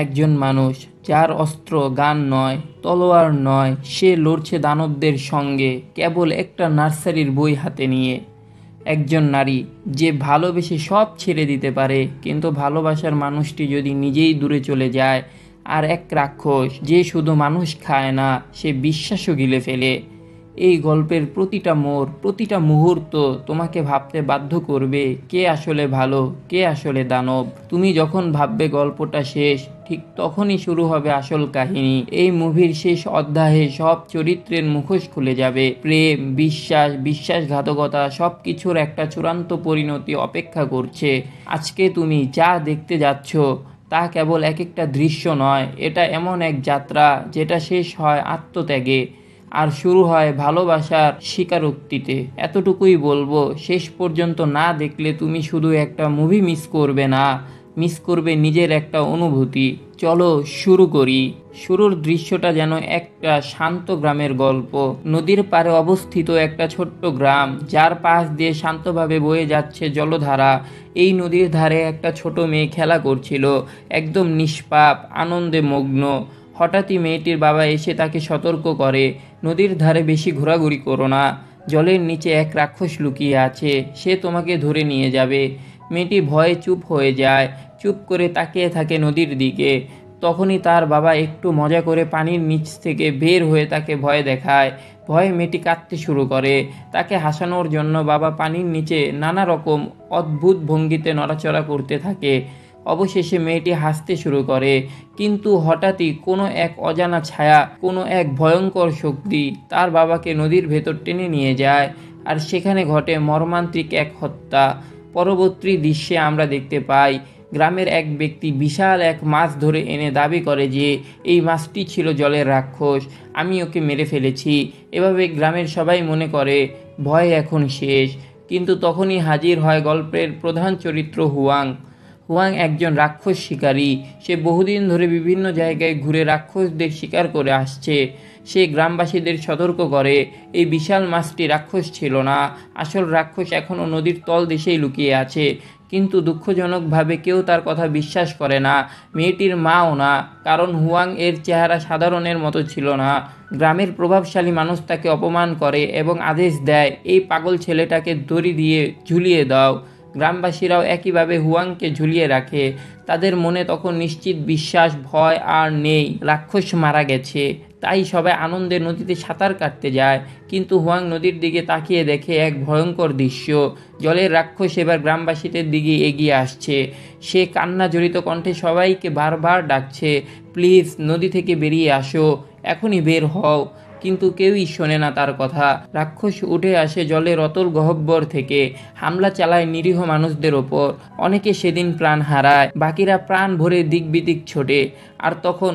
একজন মানুষ যার অস্ত্র গান নয়, তলোয়ার নয়, সে লড়ছে দানবদের সঙ্গে কেবল একটা নার্সারির বই হাতে নিয়ে। একজন নারী যে ভালোবেসে সব ছেড়ে দিতে পারে, কিন্তু ভালোবাসার মানুষটি যদি নিজেই দূরে চলে যায়। আর এক রাক্ষস যে শুধু মানুষ খায় না, সে বিশ্বাসও গিলে ফেলে। এই গল্পের প্রতিটা মোড়, প্রতিটা মুহূর্ত তোমাকে ভাবতে বাধ্য করবে কে আসলে ভালো, কে আসলে দানব। তুমি যখন ভাববে গল্পটা শেষ, ঠিক তখনই শুরু হবে আসল কাহিনী। এই মুভির শেষ অধ্যায়ে সব চরিত্রের মুখোশ খুলে যাবে। প্রেম, বিশ্বাস, বিশ্বাসঘাতকতা সব কিছুর একটা চূড়ান্ত পরিণতি অপেক্ষা করছে। আজকে তুমি যা দেখতে যাচ্ছ তা কেবল এক একটা দৃশ্য নয়, এটা এমন এক যাত্রা যেটা শেষ হয় আত্মত্যাগে আর শুরু হয় ভালোবাসার স্বীকারোক্তিতে। এতটুকুই বলবো, শেষ পর্যন্ত না দেখলে তুমি শুধু একটা মুভি মিস করবে না, মিস করবে নিজের একটা অনুভূতি। চলো শুরু করি। শুরুর দৃশ্যটা যেন একটা শান্ত গ্রামের গল্প। নদীর পাড়ে অবস্থিত একটা ছোট্ট গ্রাম, যার পাশ দিয়ে শান্তভাবে বয়ে যাচ্ছে জলধারা। এই নদীর ধারে একটা ছোট মেয়ে খেলা করছিল, একদম নিষ্পাপ, আনন্দে মগ্ন। হঠাৎই মেয়েটির বাবা এসে তাকে সতর্ক করে, নদীর ধারে বেশি ঘোরাঘুরি করো না, জলের নিচে এক রাক্ষস লুকিয়ে আছে, সে তোমাকে ধরে নিয়ে যাবে। মেয়েটি ভয়ে চুপ হয়ে যায়, চুপ করে তাকিয়ে থাকে নদীর দিকে। তখনই তার বাবা একটু মজা করে পানির নিচ থেকে বের হয়ে তাকে ভয় দেখায়। ভয়ে মেয়েটি কাঁদতে শুরু করে। তাকে হাসানোর জন্য বাবা পানির নিচে নানা রকম অদ্ভুত ভঙ্গিতে নড়াচড়া করতে থাকে। অবশেষে মেয়েটি হাসতে শুরু করে, কিন্তু হঠাৎই কোনো এক অজানা ছায়া, কোনো এক ভয়ঙ্কর শক্তি তার বাবাকে নদীর ভেতর টেনে নিয়ে যায়। আর সেখানে ঘটে মর্মান্তিক এক হত্যা। পরবর্তী দৃশ্যে আমরা দেখতে পাই গ্রামের এক ব্যক্তি বিশাল এক মাছ ধরে এনে দাবি করে যে এই মাছটি ছিল জলের রাক্ষস, আমি ওকে মেরে ফেলেছি। এভাবে গ্রামের সবাই মনে করে ভয় এখন শেষ। কিন্তু তখনই হাজির হয় গল্পের প্রধান চরিত্র হুয়াং। হুয়াং একজন রাক্ষস শিকারী। সে বহুদিন ধরে বিভিন্ন জায়গায় ঘুরে রাক্ষসদের শিকার করে আসছে। সে গ্রামবাসীদের সতর্ক করে এই বিশাল মাছটি রাক্ষস ছিল না, আসল রাক্ষস এখনও নদীর তলদেশেই লুকিয়ে আছে। কিন্তু দুঃখজনকভাবে কেউ তার কথা বিশ্বাস করে না, মেয়েটির মাও না, কারণ হুয়াং এর চেহারা সাধারণের মতো ছিল না। গ্রামের প্রভাবশালী মানুষ তাকে অপমান করে এবং আদেশ দেয় এই পাগল ছেলেটাকে দড়ি দিয়ে ঝুলিয়ে দাও। গ্রামবাসীরাও একইভাবে হুয়াংকে ঝুলিয়ে রাখে। তাদের মনে তখন নিশ্চিত বিশ্বাস, ভয় আর নেই, রাক্ষস মারা গেছে। তাই সবাই আনন্দে নদীতে সাঁতার কাটতে যায়। কিন্তু হুয়াং নদীর দিকে তাকিয়ে দেখে এক ভয়ঙ্কর দৃশ্য। জলের রাক্ষস এবার গ্রামবাসীদের দিকে এগিয়ে আসছে। সে কান্না জড়িত কণ্ঠে সবাইকে বারবার ডাকছে, প্লিজ নদী থেকে বেরিয়ে আসো, এখনই বের হও। কিন্তু কেউই শোনে না তার কথা। রাক্ষস উঠে আসে জলের অতল গহ্বর থেকে, হামলা চালায় নিরীহ মানুষদের ওপর। অনেকে সেদিন প্রাণ হারায়, বাকিরা প্রাণ ভরে দিক বিদিক ছোটে। আর তখন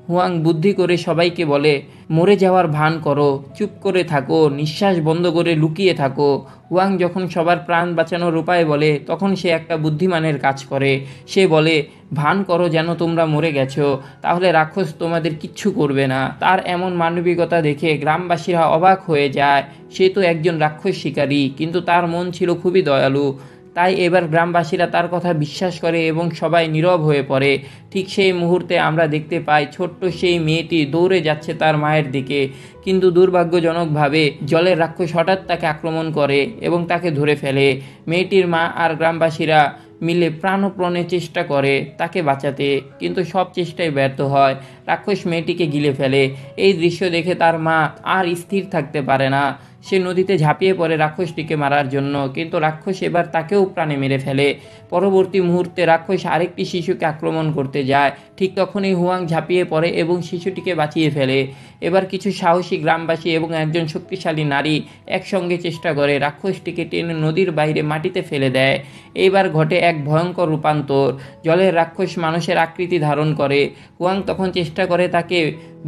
হুয়াং বুদ্ধি করে সবাইকে বলে, মরে যাওয়ার ভান করো, চুপ করে থাকো, নিঃশ্বাস বন্ধ করে লুকিয়ে থাকো। হুয়াং যখন সবার প্রাণ বাঁচানোর উপায় বলে, তখন সে একটা বুদ্ধিমানের কাজ করে। সে বলে, ভান করো যেন তোমরা মরে গেছো, তাহলে রাক্ষস তোমাদের কিচ্ছু করবে না। তার এমন মানবিকতা দেখে গ্রামবাসীরা অবাক হয়ে যায়। সে তো একজন রাক্ষস শিকারী, কিন্তু তার মন ছিল খুবই দয়ালু। তাই এবার গ্রামবাসীরা তার কথা বিশ্বাস করে এবং সবাই নীরব হয়ে পড়ে। ঠিক সেই মুহূর্তে আমরা দেখতে পাই ছোট্ট সেই মেয়েটি দৌড়ে যাচ্ছে তার মায়ের দিকে, কিন্তু দুর্ভাগ্যজনকভাবে জলের রাক্ষস হঠাৎ তাকে আক্রমণ করে এবং তাকে ধরে ফেলে। মেয়েটির মা আর গ্রামবাসীরা মিলে প্রাণপণে চেষ্টা করে তাকে বাঁচাতে, কিন্তু সব চেষ্টাই ব্যর্থ হয়। রাক্ষস মেয়েটিকে গিলে ফেলে। এই দৃশ্য দেখে তার মা আর স্থির থাকতে পারে না। সে নদীতে ঝাঁপিয়ে পড়ে রাক্ষসটিকে মারার জন্য, কিন্তু রাক্ষস এবার তাকেও প্রাণে মেরে ফেলে। পরবর্তী মুহূর্তে রাক্ষস আরেকটি শিশুকে আক্রমণ করতে যায়। ঠিক তখনই হুয়াং ঝাঁপিয়ে পড়ে এবং শিশুটিকে বাঁচিয়ে ফেলে। এবার কিছু সাহসী গ্রামবাসী এবং একজন শক্তিশালী নারী একসঙ্গে চেষ্টা করে রাক্ষসটিকে টেনে নদীর বাইরে মাটিতে ফেলে দেয়। এইবার ঘটে এক ভয়ঙ্কর রূপান্তর। জলের রাক্ষস মানুষের আকৃতি ধারণ করে। হুয়াং তখন চেষ্টা করে তাকে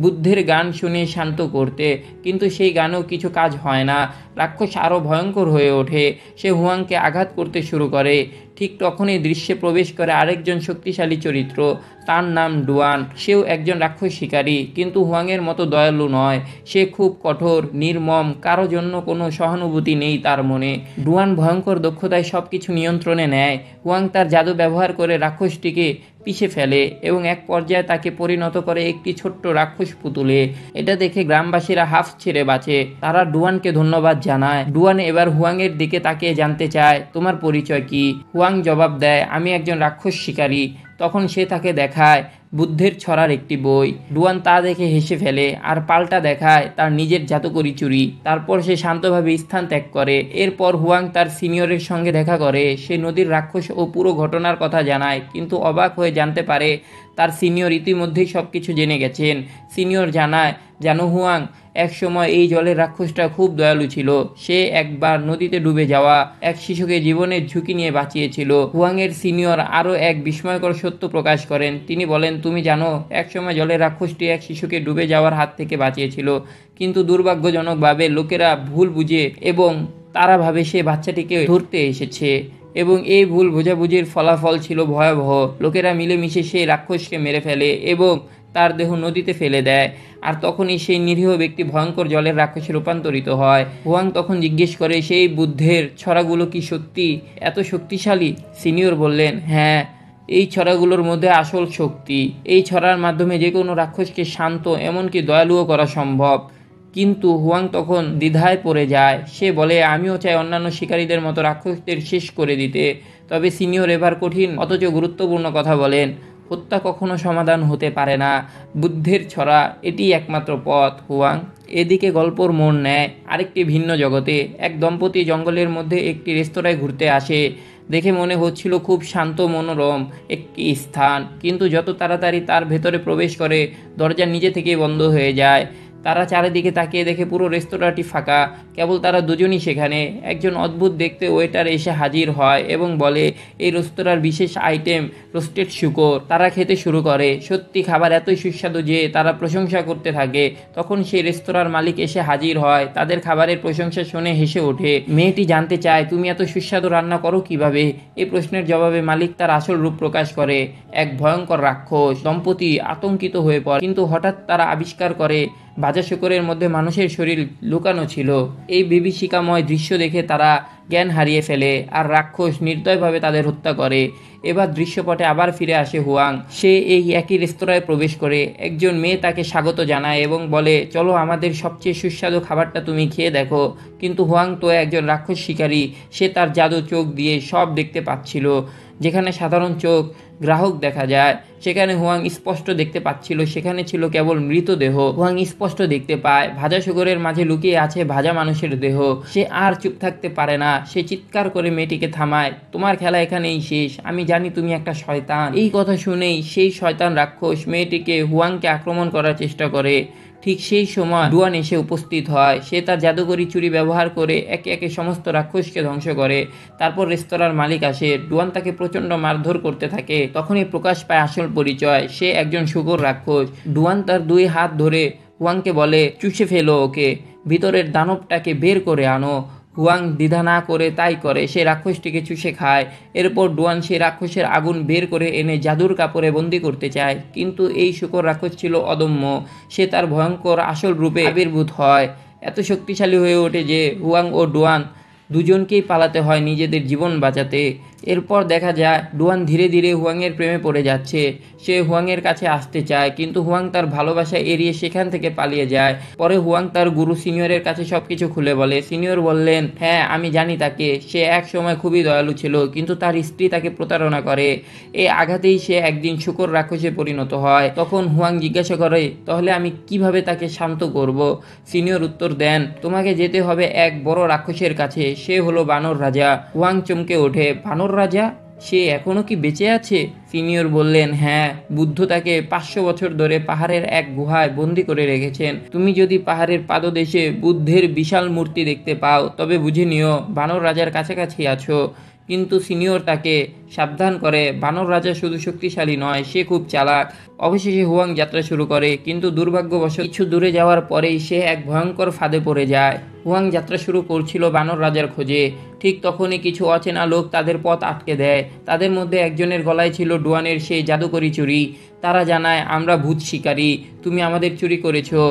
বুদ্ধের গান শুনিয়ে শান্ত করতে, কিন্তু সেই গানেও কিছু কাজ হয় না। রাক্ষস আরও ভয়ঙ্কর হয়ে ওঠে। সে হুয়াংকে আঘাত করতে শুরু করে। ঠিক তখনই দৃশ্যে প্রবেশ করে আরেকজন শক্তিশালী চরিত্র। তার নাম ডুয়ান। সেও একজন রাক্ষস শিকারী, কিন্তু হুয়াংয়ের মতো দয়ালু নয়। সে খুব কঠোর, নির্মম, কারো জন্য কোনো সহানুভূতি নেই তার মনে। ডুয়ান ভয়ঙ্কর দক্ষতায় সব কিছু নিয়ন্ত্রণে নেয়। হুয়াং তার জাদু ব্যবহার করে রাক্ষসটিকে পিষে ফেলে এবং এক পর্যায়ে তাকে পরিণত করে একটি ছোট্ট রাক্ষস পুতুলে। এটা দেখে গ্রামবাসীরা হাফ ছেড়ে বাঁচে। তারা ডুয়ানকে ধন্যবাদ জানায়। ডুয়ান এবার হুয়াংয়ের দিকে তাকিয়ে জানতে চায়, তোমার পরিচয় কি? হুয়াং জবাব দেয়, আমি একজন রাক্ষস শিকারী। তখন সে তাকে দেখায় বুদ্ধের ছড়ার একটি বই। ডুয়ান তা দেখে হেসে ফেলে আর পাল্টা দেখায় তার নিজের জাদুকরি চুরি। তারপর সে শান্তভাবে স্থান ত্যাগ করে। এরপর হুয়াং তার সিনিয়রের সঙ্গে দেখা করে। সে নদীর রাক্ষস ও পুরো ঘটনার কথা জানায়, কিন্তু অবাক হয়ে জানতে পারে তার সিনিয়র ইতিমধ্যেই সব কিছু জেনে গেছেন। সিনিয়র জানায়, জানো হুয়াং, এক সময় এই জলের রাক্ষসটা খুব দয়ালু ছিল। সে একবার নদীতে ডুবে যাওয়া এক শিশুকে জীবনের ঝুঁকি নিয়ে বাঁচিয়েছিল। হুয়াংয়ের সিনিয়র আরও এক বিস্ময়কর সত্য প্রকাশ করেন। তিনি বলেন, তুমি জানো, এক সময় জলের রাক্ষসটি এক শিশুকে ডুবে যাওয়ার হাত থেকে বাঁচিয়েছিল, কিন্তু দুর্ভাগ্যজনকভাবে লোকেরা ভুল বুঝে এবং তারা ভাবে সে বাচ্চাটিকে ধরতে এসেছে, এবং এই ভুল বোঝাবুঝির ফলাফল ছিল ভয়াবহ। লোকেরা মিলেমিশে সেই রাক্ষসকে মেরে ফেলে এবং তার দেহ নদীতে ফেলে দেয়, আর তখনই সেই নিরীহ ব্যক্তি ভয়ঙ্কর জলের রাক্ষসে রূপান্তরিত হয়। হুয়াং তখন জিজ্ঞেস করে, সেই বুদ্ধের ছড়াগুলো কি সত্যি এত শক্তিশালী? সিনিয়র বললেন, হ্যাঁ, এই ছড়াগুলোর মধ্যে আসল শক্তি। এই ছড়ার মাধ্যমে যে কোনো রাক্ষসকে শান্ত, এমনকি দয়ালুও করা সম্ভব। কিন্তু হুয়াং তখন দ্বিধায় পড়ে যায়। সে বলে, আমিও চাই অন্যান্য শিকারীদের মতো রাক্ষসদের শেষ করে দিতে। তবে সিনিয়র এবার কঠিন অথচ গুরুত্বপূর্ণ কথা বলেন, হত্যা কখনো সমাধান হতে পারে না। বুদ্ধের ছড়া এটি একমাত্র পথ। হুয়াং এদিকে গল্পর মোড় নেয় আরেকটি ভিন্ন জগতে। এক দম্পতি জঙ্গলের মধ্যে একটি রেস্তোরাঁয় ঘুরতে আসে। দেখে মনে হচ্ছিল খুব শান্ত, মনোরম একটি স্থান, কিন্তু যত তাড়াতাড়ি তার ভেতরে প্রবেশ করে দরজা নিজে থেকেই বন্ধ হয়ে যায়। তারা চারিদিকে তাকিয়ে দেখে পুরো রেস্তোরাঁটি ফাঁকা, কেবল তারা দুজনই সেখানে। একজন অদ্ভুত দেখতে ওয়েটার এসে হাজির হয় এবং বলে, এই রেস্তোরাঁর বিশেষ আইটেম রোস্টেড শূকর। তারা খেতে শুরু করে। সত্যি খাবার এতই সুস্বাদু যে তারা প্রশংসা করতে থাকে। তখন সেই রেস্তোরাঁর মালিক এসে হাজির হয়। তাদের খাবারের প্রশংসা শুনে হেসে ওঠে। মেয়েটি জানতে চায়, তুমি এত সুস্বাদু রান্না করো কিভাবে? এই প্রশ্নের জবাবে মালিক তার আসল রূপ প্রকাশ করে, এক ভয়ঙ্কর রাক্ষস। দম্পতি আতঙ্কিত হয়ে পড়ে, কিন্তু হঠাৎ তারা আবিষ্কার করে ভাজা শূকরের মধ্যে মানুষের শরীর লুকানো ছিল। এই বিভীষিকাময় দৃশ্য দেখে তারা জ্ঞান হারিয়ে ফেলে আর রাক্ষস নির্দয়ভাবে তাদের হত্যা করে। এবার দৃশ্যপটে আবার ফিরে আসে হুয়াং। সে এই একই রেস্তোরাঁয় প্রবেশ করে। একজন মেয়ে তাকে স্বাগত জানায় এবং বলে, চলো আমাদের সবচেয়ে সুস্বাদু খাবারটা তুমি খেয়ে দেখো। কিন্তু হুয়াং তো একজন রাক্ষস শিকারী। সে তার জাদু চোখ দিয়ে সব দেখতে পাচ্ছিল। যেখানে সাধারণ চোখ গ্রাহক দেখা যায়, সেখানে হুয়াং স্পষ্ট দেখতে পাচ্ছিল সেখানে ছিল কেবল মৃতদেহ। হুয়াং স্পষ্ট দেখতে পায় ভাজা শূকরের মাঝে লুকিয়ে আছে ভাজা মানুষের দেহ। সে আর চুপ থাকতে পারে না। সে চিৎকার করে মেয়েটিকে থামায়, তোমার খেলা এখানেই শেষ। আমি জানি তুমি একটা শয়তান। এই কথা শুনেই সেই শয়তান রাক্ষস মেয়েটিকে হুয়াংকে আক্রমণ করার চেষ্টা করে। ঠিক সেই সময় ডুয়ান এসে উপস্থিত হয়। সে তার জাদুকরি চুরি ব্যবহার করে একে একে সমস্ত রাক্ষসকে ধ্বংস করে। তারপর রেস্তোরাঁর মালিক আসে। ডুয়ান তাকে প্রচণ্ড মারধর করতে থাকে। তখনই প্রকাশ পায় আসল পরিচয়, সে একজন শূকর রাক্ষস। ডুয়ান তার দুই হাত ধরে হুয়াংকে বলে, চুষে ফেলো ওকে, ভিতরের দানবটাকে বের করে আনো। হুয়াং দ্বিধা না করে তাই করে। সে রাক্ষসটিকে চুষে খায়। এরপর ডুয়ান সেই রাক্ষসের আগুন বের করে এনে জাদুর কাপড়ে বন্দি করতে চায়, কিন্তু এই শূকর রাক্ষস ছিল অদম্য। সে তার ভয়ঙ্কর আসল রূপে আবির্ভূত হয়। এত শক্তিশালী হয়ে ওঠে যে হুয়াং ও ডুয়ান দুজনকেই পালাতে হয় নিজেদের জীবন বাঁচাতে। এরপর দেখা যায় ডুয়ান ধীরে ধীরে হুয়াংয়ের প্রেমে পড়ে যাচ্ছে। সে হুয়াংয়ের কাছে আসতে চায়, কিন্তু হুয়াং তার ভালোবাসা এড়িয়ে সেখান থেকে পালিয়ে যায়। পরে হুয়াং তার গুরু সিনিয়রের কাছে সবকিছু খুলে বলে। সিনিয়র বললেন, হ্যাঁ আমি জানি তাকে। সে এক সময় খুবই দয়ালু ছিল, কিন্তু তার স্ত্রী তাকে প্রতারণা করে। এই আঘাতেই সে একদিন শূকর রাক্ষসে পরিণত হয়। তখন হুয়াং জিজ্ঞাসা করে, তাহলে আমি কিভাবে তাকে শান্ত করব? সিনিয়র উত্তর দেন, তোমাকে যেতে হবে এক বড় রাক্ষসের কাছে। সে হলো বানর রাজা। হুয়াং চমকে ওঠে, বানর রাজা? সে এখনো কি বেঁচে আছে? সিনিয়র বললেন, হ্যাঁ, বুদ্ধ তাকে 500 বছর ধরে পাহাড়ের এক গুহায় বন্দি করে রেখেছেন। তুমি যদি পাহাড়ের পাদদেশে বুদ্ধের বিশাল মূর্তি দেখতে পাও, তবে বুঝে নিও বানর রাজার কাছাকাছি আছো। কিন্তু সিনিয়র তাকে সাবধান করে, বানর রাজা শুধু শক্তিশালী নয়, সে খুব চালাক। অবশেষে হুয়াং যাত্রা শুরু করে, কিন্তু দুর্ভাগ্যবশত কিছু দূরে যাওয়ার পরেই সে এক ভয়ঙ্কর ফাঁদে পড়ে যায়। হুয়াং যাত্রা শুরু করছিল বানর রাজার খোঁজে। ঠিক তখনই কিছু অচেনা লোক তাদের পথ আটকে দেয়। তাদের মধ্যে একজনের গলায় ছিল ডুয়ানের সেই জাদুকরি চুড়ি। তারা জানায়, আমরা ভূত শিকারী, তুমি আমাদের চুরি করেছো,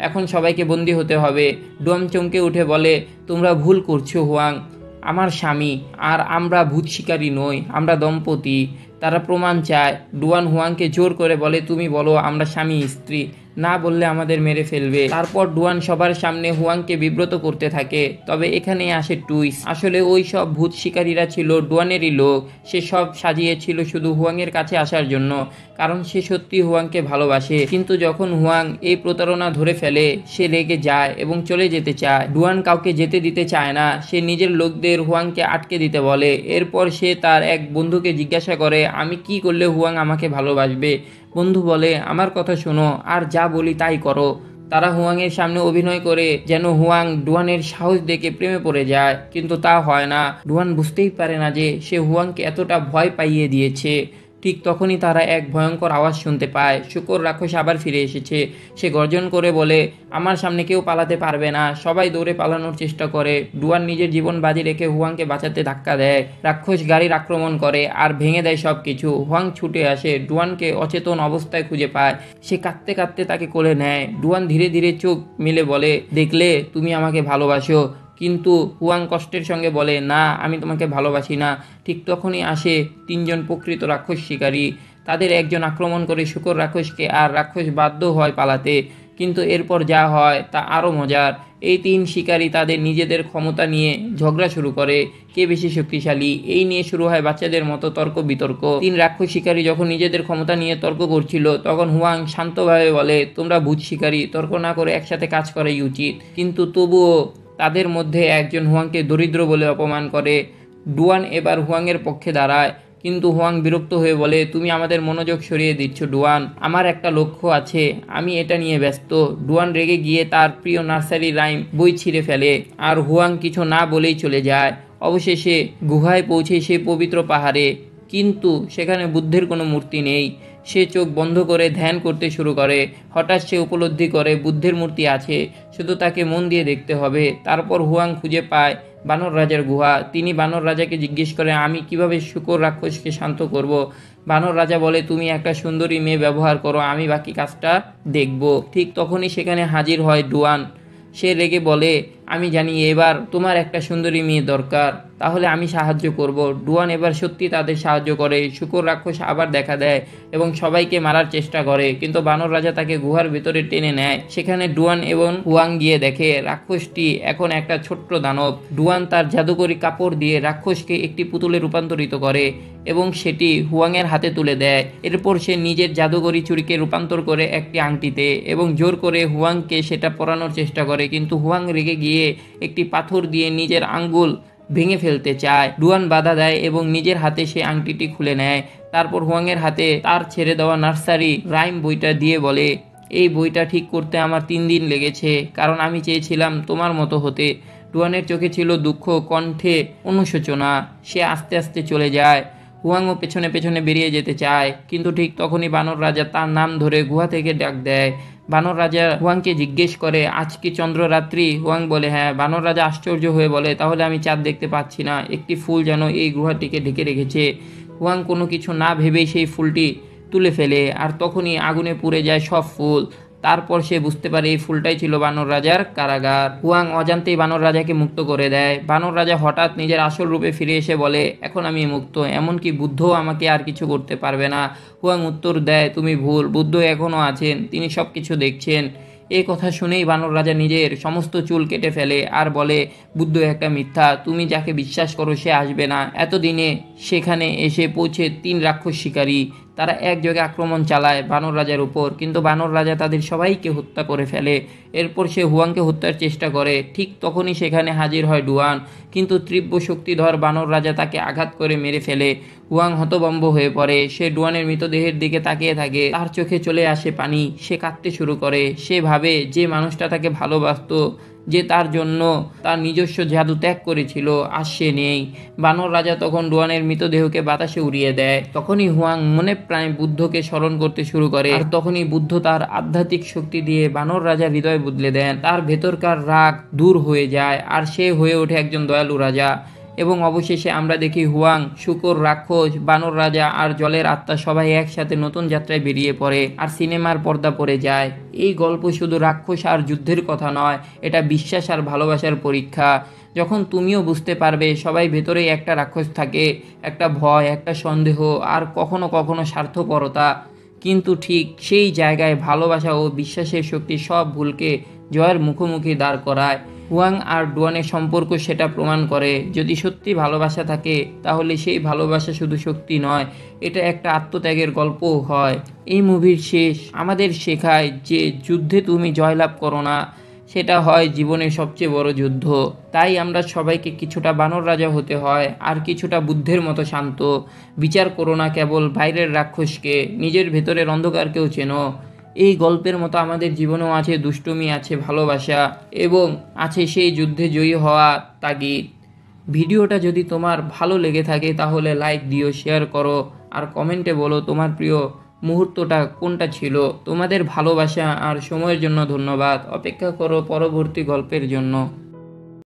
এখন সবাইকে বন্দী হতে হবে। ডুয়ান চমকে উঠে বলে, তোমরা ভুল করছো হুয়াং, আমার স্বামী আর আমরা ভূত শিকারী নই, আমরা দম্পতি। তারা প্রমাণ চায়। ডুয়ান হুয়াংকে জোর করে বলে, তুমি বলো আমরা স্বামী স্ত্রী, না বললে আমাদের মেরে ফেলবে। তারপর ডুয়ান সবার সামনে হুয়াংকে বিব্রত করতে থাকে। তবে এখানেই আসে টুইস্ট। আসলে ওই সব ভূত শিকারীরা ছিল ডুয়ানেরই লোক। সে সব সাজিয়েছিল শুধু হুয়াংয়ের কাছে আসার জন্য, কারণ সে সত্যি হুয়াংকে ভালোবাসে। কিন্তু যখন হুয়াং এই প্রতারণা ধরে ফেলে, সে রেগে যায় এবং চলে যেতে চায়। ডুয়ান কাউকে যেতে দিতে চায় না। সে নিজের লোকদের হুয়াংকে আটকে দিতে বলে। এরপর সে তার এক বন্ধুকে জিজ্ঞাসা করে, আমি কি করলে হুয়াং আমাকে ভালোবাসবে? বন্ধু বলে, আমার কথা শোনো আর যা বলি তাই করো। তারা হুয়াংয়ের সামনে অভিনয় করে যেন হুয়াং ডুয়ানের সাহস দেখে প্রেমে পড়ে যায়, কিন্তু তা হয় না। ডুয়ান বুঝতেই পারে না যে সে হুয়াংকে এতটা ভয় পাইয়ে দিয়েছে। ঠিক তখনই তারা এক ভয়ঙ্কর আওয়াজ শুনতে পায়। শূকর রাক্ষস আবার ফিরে এসেছে। সে গর্জন করে বলে, আমার সামনে কেউ পালাতে পারবে না। সবাই দৌড়ে পালানোর চেষ্টা করে। ডুয়ান নিজের জীবন বাজি রেখে হুয়াংকে বাঁচাতে ধাক্কা দেয়। রাক্ষস গাড়ির আক্রমণ করে আর ভেঙে দেয় সব কিছু। হুয়াং ছুটে আসে, ডুয়ানকে অচেতন অবস্থায় খুঁজে পায়। সে কাঁদতে কাঁদতে তাকে কোলে নেয়। ডুয়ান ধীরে ধীরে চোখ মেলে বলে, দেখলে তুমি আমাকে ভালোবাসো। কিন্তু হুয়াং কষ্টের সঙ্গে বলে, না, আমি তোমাকে ভালোবাসি না। ঠিক তখনই আসে তিনজন প্রকৃত রাক্ষস শিকারী। তাদের একজন আক্রমণ করে শূকর রাক্ষসকে, আর রাক্ষস বাধ্য হয় পালাতে। কিন্তু এরপর যা হয় তা আরও মজার। এই তিন শিকারী তাদের নিজেদের ক্ষমতা নিয়ে ঝগড়া শুরু করে, কে বেশি শক্তিশালী। এই নিয়ে শুরু হয় বাচ্চাদের মতো তর্ক বিতর্ক। তিন রাক্ষস শিকারী যখন নিজেদের ক্ষমতা নিয়ে তর্ক করছিল, তখন হুয়াং শান্তভাবে বলে, তোমরা ভূত শিকারী, তর্ক না করে একসাথে কাজ করাই উচিত। কিন্তু তবুও তাদের মধ্যে একজন হুয়াংকে দরিদ্র বলে অপমান করে। ডুয়ান এবার হুয়াংয়ের পক্ষে দাঁড়ায়, কিন্তু হুয়াং বিরক্ত হয়ে বলে, তুমি আমাদের মনোযোগ সরিয়ে দিচ্ছ ডুয়ান, আমার একটা লক্ষ্য আছে, আমি এটা নিয়ে ব্যস্ত। ডুয়ান রেগে গিয়ে তার প্রিয় নার্সারি রাইম বই ছিঁড়ে ফেলে, আর হুয়াং কিছু না বলেই চলে যায়। অবশেষে গুহায় পৌঁছে সে পবিত্র পাহাড়ে, কিন্তু সেখানে বুদ্ধের কোনো মূর্তি নেই। সে চোখ বন্ধ করে ধ্যান করতে শুরু করে। হঠাৎ সে উপলব্ধি করে বুদ্ধের মূর্তি আছে, শুধু তাকে মন দিয়ে দেখতে হবে। তারপর হুয়াং খুঁজে পায় বানর রাজার গুহা। তিনি বানর রাজাকে জিজ্ঞেস করে, আমি কিভাবে শূকর রাক্ষসকে শান্ত করব? বানর রাজা বলে, তুমি একটা সুন্দরী মেয়ে ব্যবহার করো, আমি বাকি কাজটা দেখব। ঠিক তখনই সেখানে হাজির হয় ডুয়ান। সে রেগে বলে, আমি জানি এবার তোমার একটা সুন্দরী মেয়ে দরকার, তাহলে আমি সাহায্য করব। ডুয়ান এবার সত্যি তাদের সাহায্য করে। শূকর রাক্ষস আবার দেখা দেয় এবং সবাইকে মারার চেষ্টা করে, কিন্তু বানর রাজা তাকে গুহার ভেতরে টেনে নেয়। সেখানে ডুয়ান এবং হুয়াং গিয়ে দেখে রাক্ষসটি এখন একটা ছোট্ট দানব। ডুয়ান তার জাদুকরি কাপড় দিয়ে রাক্ষসকে একটি পুতুলে রূপান্তরিত করে এবং সেটি হুয়াংয়ের হাতে তুলে দেয়। এরপর সে নিজের জাদুকরি চুড়িকে রূপান্তর করে একটি আংটিতে এবং জোর করে হুয়াংকে সেটা পরানোর চেষ্টা করে, কিন্তু হুয়াং রেগে গিয়ে একটি পাথর দিয়ে নিজের আঙ্গুল ভেঙে ফেলতে চায়। ডুয়ান বাধা দেয় এবং নিজের হাতে সে আংটিটি খুলে নেয়। তারপর হুয়াংয়ের হাতে তার ছেড়ে দেওয়া নার্সারি রাইম বইটা দিয়ে বলে, এই বইটা ঠিক করতে আমার 3 দিন লেগেছে, কারণ আমি চেয়েছিলাম তোমার মতো হতে। ডুয়ানের চোখে ছিল দুঃখ, কণ্ঠে অনুশোচনা। সে আস্তে আস্তে চলে যায়। হুয়াংও পেছনে পেছনে বেরিয়ে যেতে চায়, কিন্তু ঠিক তখনই বানর রাজা তার নাম ধরে গুহা থেকে ডাক দেয়। বানর রাজা হুয়াংকে জিজ্ঞেস করে, আজ কি চন্দ্ররাত্রি? হুয়াং বলে, হ্যাঁ। বানর রাজা আশ্চর্য হয়ে বলে, তাহলে আমি চাঁদ দেখতে পাচ্ছি না। একটি ফুল যেন এই গুহাটিকে ঢেকে রেখেছে। হুয়াং কোনো কিছু না ভেবেই সেই ফুলটি তুলে ফেলে, আর তখনই আগুনে পুড়ে যায় সব ফুল। তারপর সে বুঝতে পারে এই ফুলটাই ছিল বানর রাজার কারাগার। হুয়াং অজান্তেই বানর রাজাকে মুক্ত করে দেয়। বানর রাজা হঠাৎ নিজের আসল রূপে ফিরে এসে বলে, এখন আমি মুক্ত, এমনকি বুদ্ধও আমাকে আর কিছু করতে পারবে না। হুয়াং উত্তর দেয়, তুমি ভুল, বুদ্ধ এখনও আছেন, তিনি সব কিছু দেখছেন। এই কথা শুনেই বানর রাজা নিজের সমস্ত চুল কেটে ফেলে আর বলে, বুদ্ধ একটা মিথ্যা, তুমি যাকে বিশ্বাস করো সে আসবে না। এতদিনে সেখানে এসে পৌঁছে 3 রাক্ষস শিকারী। তারা একযোগে আক্রমণ চালায় বানর রাজার উপর, কিন্তু বানর রাজা তাদের সবাইকে হত্যা করে ফেলে। এরপর সে হুয়াংকে হত্যার চেষ্টা করে। ঠিক তখনই সেখানে হাজির হয় ডুয়ান, কিন্তু তীব্র শক্তিধর বানর রাজা তাকে আঘাত করে মেরে ফেলে। হুয়াং হতভম্ব হয়ে পড়ে। সে ডুয়ানের মৃতদেহের দিকে তাকিয়ে থাকে, তার চোখে চলে আসে পানি। সে কাঁদতে শুরু করে। সে ভাবে যে মানুষটা তাকে ভালোবাসতো, যে তার জন্য তার নিজস্ব জাদু ত্যাগ করেছিল, আর সে নেই। বানর রাজা তখন ডুয়ানের মৃতদেহকে বাতাসে উড়িয়ে দেয়। তখনই হুয়াং মনে প্রাণে বুদ্ধকে স্মরণ করতে শুরু করে, আর তখনই বুদ্ধ তার আধ্যাত্মিক শক্তি দিয়ে বানর রাজার হৃদয় বদলে দেন। তার ভেতরকার রাগ দূর হয়ে যায়, আর সে হয়ে ওঠে একজন দয়ালু রাজা। এবং অবশেষে আমরা দেখি হুয়াং, শুকর রাক্ষস, বানর রাজা আর জলের আত্মা সবাই একসাথে নতুন যাত্রায় বেরিয়ে পড়ে, আর সিনেমার পর্দা পড়ে যায়। এই গল্প শুধু রাক্ষস আর যুদ্ধের কথা নয়, এটা বিশ্বাস আর ভালোবাসার পরীক্ষা। যখন তুমিও বুঝতে পারবে সবাই ভেতরেই একটা রাক্ষস থাকে, একটা ভয়, একটা সন্দেহ, আর কখনো কখনো স্বার্থপরতা, কিন্তু ঠিক সেই জায়গায় ভালোবাসা ও বিশ্বাসের শক্তি সব ভুলকে জয়ের মুখোমুখি দাঁড় করায়। হুয়াং আর ডুয়ানের সম্পর্ক সেটা প্রমাণ করে। যদি সত্যি ভালোবাসা থাকে তাহলে সেই ভালোবাসা শুধু শক্তি নয়, এটা একটা আত্মত্যাগের গল্পও হয়। এই মুভির শেষ আমাদের শেখায় যে যুদ্ধে তুমি জয়লাভ করো না, সেটা হয় জীবনের সবচেয়ে বড় যুদ্ধ। তাই আমরা সবাইকে কিছুটা বানর রাজা হতে হয়, আর কিছুটা বুদ্ধের মতো শান্ত। বিচার করো না কেবল বাইরের রাক্ষসকে, নিজের ভেতরের অন্ধকারকেও চেনো। এই গল্পের মতো আমাদের জীবনেও আছে দুষ্টুমি, আছে ভালোবাসা, এবং আছে সেই যুদ্ধে জয়ী হওয়া তাগিদ। ভিডিওটা যদি তোমার ভালো লেগে থাকে তাহলে লাইক দিও, শেয়ার করো, আর কমেন্টে বলো তোমার প্রিয় মুহূর্তটা কোনটা ছিল। তোমাদের ভালোবাসা আর সময়ের জন্য ধন্যবাদ। অপেক্ষা করো পরবর্তী গল্পের জন্য।